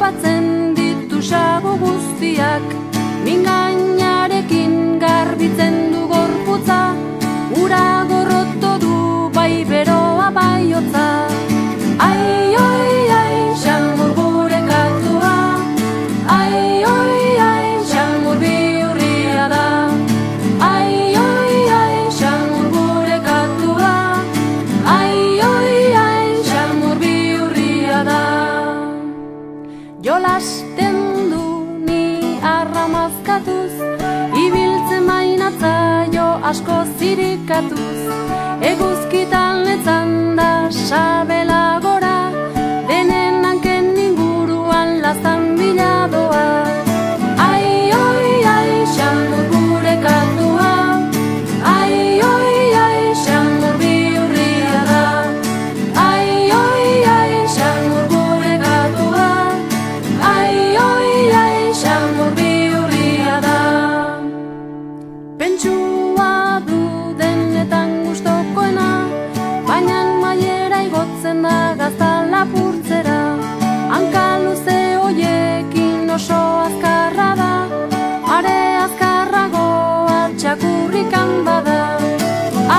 topatzen ditu sago guztiak, mingainarekin garbitzen du gorputza, ura gorroto du bai beroa bai hotza. Ai, oi, ai, xamur gure katua, ai, oi, ai, xamur bihurria da. Ai, oi, ai, xamur gure katua, ai, oi, ai, xamur bihurria da. Jolasten du ni arramazkatuz, ibiltzen mainatza jo asko zirikatuz, eguzkitan etzan da sabela gora, denen hanken inguruan lazan biladoa. Ai, oi, ai, xamur gure katua, ai, oi, ai, xamur bihurria da. Ai, oi, ai, xamur gure katua, ai, oi, ai, xamur bihurria da. Pentsua du denetan gustokoena, baina mailera igotzen da gazta lapurtzera. Hanka luze hoiekin oso azkarra da, are azkarragoa txakurrikan bada.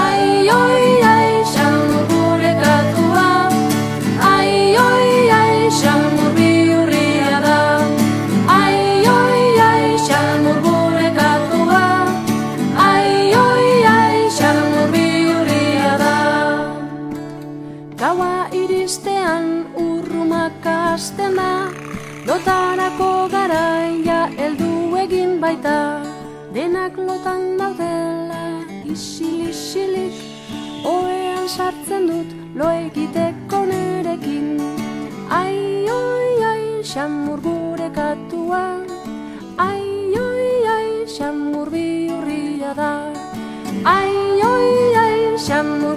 Ai, oi, ai, xamur gure katua, ai, oi, ai, xamur bihurria da. Ai, oi, ai, xamur gure katua, ai, oi, ai, xamur bihurria da. Gaua iristean urrumak hasten da, lotarako garaia heldu egin baita, denak lotan daudela isil-isilik, ohean sartzen dut lo egiteko nerekin. Ai, oi, ai, xamur gure katua, ai, oi, ai, xamur bihurria da. Ai, oi, ai, xamur